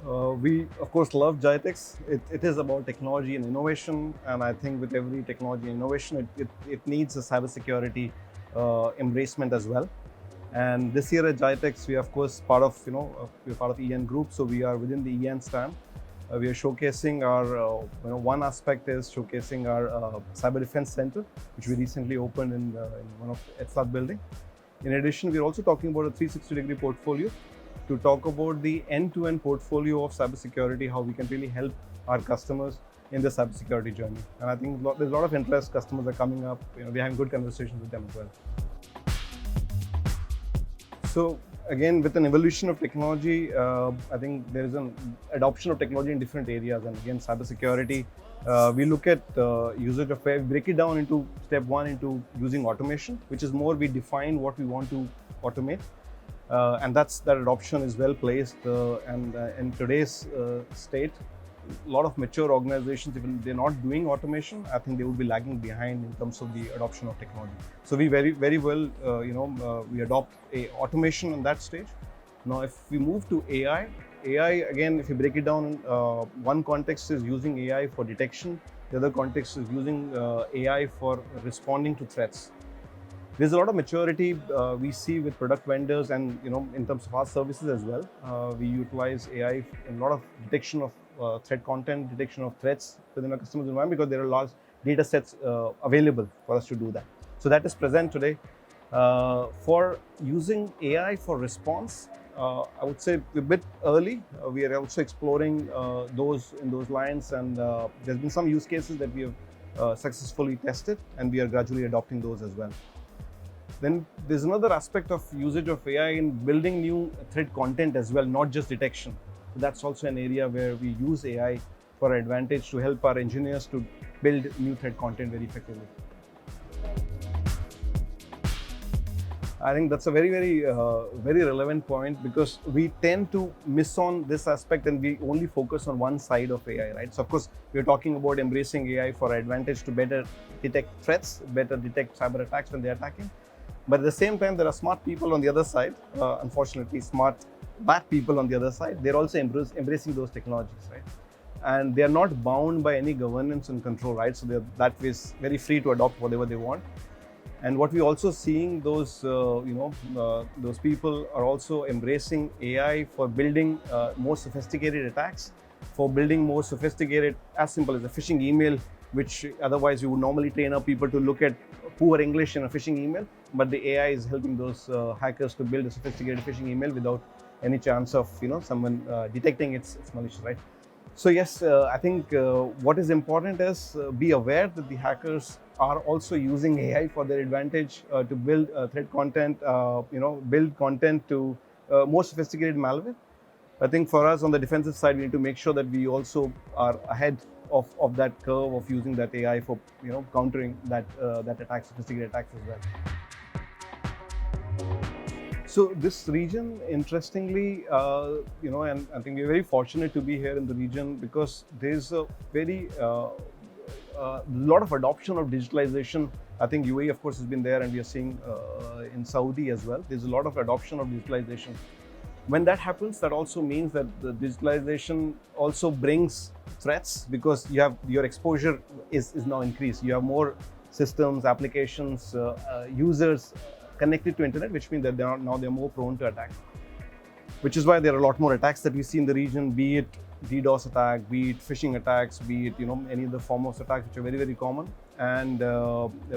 We, of course, love Jitex. It is about technology and innovation, and I think with every technology and innovation, it needs a cybersecurity embracement as well. And this year at Jitex, we are, of course, part of, we're part of EN Group, so we are within the EN stand. We are showcasing our, one aspect is showcasing our Cyber Defense Center, which we recently opened in one of ETSAT building. In addition, we're also talking about a 360-degree portfolio to talk about the end-to-end portfolio of cybersecurity, how we can really help our customers in the cybersecurity journey. And I think there's a lot of interest. Customers are coming up. We're having good conversations with them as well. So again, with an evolution of technology, I think there is an adoption of technology in different areas. And again, cybersecurity, we look at usage of AI, break it down into step one into using automation, which is more we define what we want to automate. And that adoption is well placed. And in today's state, a lot of mature organizations, even they're not doing automation, I think they would be lagging behind in terms of the adoption of technology. So we very well, we adopt automation in that stage. Now, if we move to AI again, if you break it down, one context is using AI for detection. The other context is using AI for responding to threats. There's a lot of maturity we see with product vendors, and in terms of our services as well. We utilize AI in a lot of detection of threat content, detection of threats within our customers' environment, because there are large data sets available for us to do that. So that is present today. For using AI for response, I would say a bit early. We are also exploring those lines, and there's been some use cases that we have successfully tested, and we are gradually adopting those as well. Then there's another aspect of usage of AI in building new threat content as well, not just detection. So that's also an area where we use AI for our advantage to help our engineers to build new threat content very effectively. I think that's a very relevant point, because we tend to miss on this aspect and we only focus on one side of AI, right? So of course, we're talking about embracing AI for our advantage to better detect threats, better detect cyber attacks when they're attacking. But at the same time, there are smart people on the other side, unfortunately, smart bad people on the other side. They're also embracing those technologies, right? And they're not bound by any governance and control, right? So they're that way very free to adopt whatever they want. And what we're also seeing, those people are also embracing AI for building more sophisticated attacks, for building more sophisticated, as simple as a phishing email, which otherwise you would normally train up people to look at poor English in a phishing email. But the AI is helping those hackers to build a sophisticated phishing email without any chance of someone detecting its malicious, right? So yes, I think what is important is be aware that the hackers are also using AI for their advantage to build threat content, build content to more sophisticated malware. I think for us on the defensive side, we need to make sure that we also are ahead of that curve of using that AI for countering that sophisticated attacks as well. So this region, interestingly, and I think we're very fortunate to be here in the region, because there's a very lot of adoption of digitalization. I think UAE, of course, has been there, and we are seeing in Saudi as well. There's a lot of adoption of digitalization. When that happens, that also means that the digitalization also brings threats, because your exposure is now increased. You have more systems, applications, users connected to internet, which means that they're more prone to attack. Which is why there are a lot more attacks that we see in the region, be it DDoS attack, be it phishing attacks, be it any other form of attacks, which are very common. And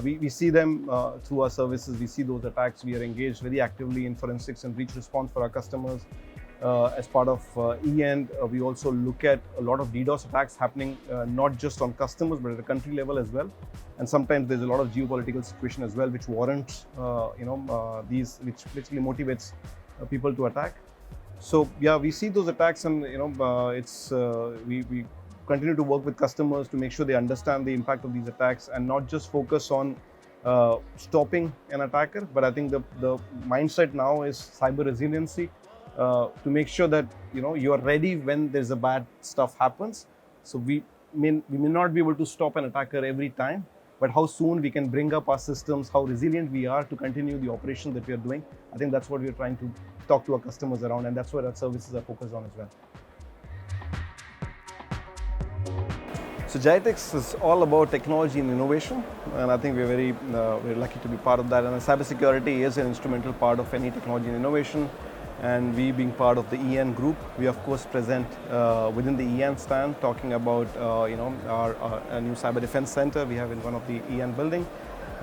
we see them through our services. We see those attacks. We are engaged very actively in forensics and breach response for our customers. As part of EN, we also look at a lot of DDoS attacks happening, not just on customers, but at the country level as well. And sometimes there's a lot of geopolitical situation as well, which warrants, which basically motivates people to attack. So yeah, we see those attacks, and we continue to work with customers to make sure they understand the impact of these attacks, and not just focus on stopping an attacker. But I think the mindset now is cyber resiliency, to make sure that you are ready when there's a bad stuff happens. So we may not be able to stop an attacker every time, but how soon we can bring up our systems, how resilient we are to continue the operation that we are doing. I think that's what we're trying to talk to our customers around, and that's what our services are focused on as well. So Gytex is all about technology and innovation, and I think we're very lucky to be part of that. And cybersecurity is an instrumental part of any technology and innovation. And we, being part of the EN group, we of course present within the EN stand, talking about our new cyber defense center we have in one of the EN building.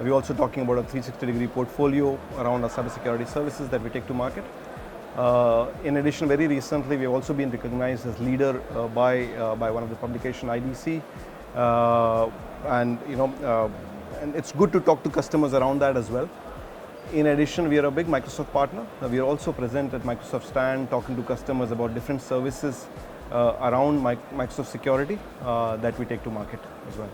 We're also talking about a 360-degree portfolio around our cybersecurity services that we take to market. In addition, very recently, we've also been recognized as leader by one of the publication IDC, and it's good to talk to customers around that as well. In addition, we are a big Microsoft partner. We are also present at Microsoft stand, talking to customers about different services around Microsoft security that we take to market as well.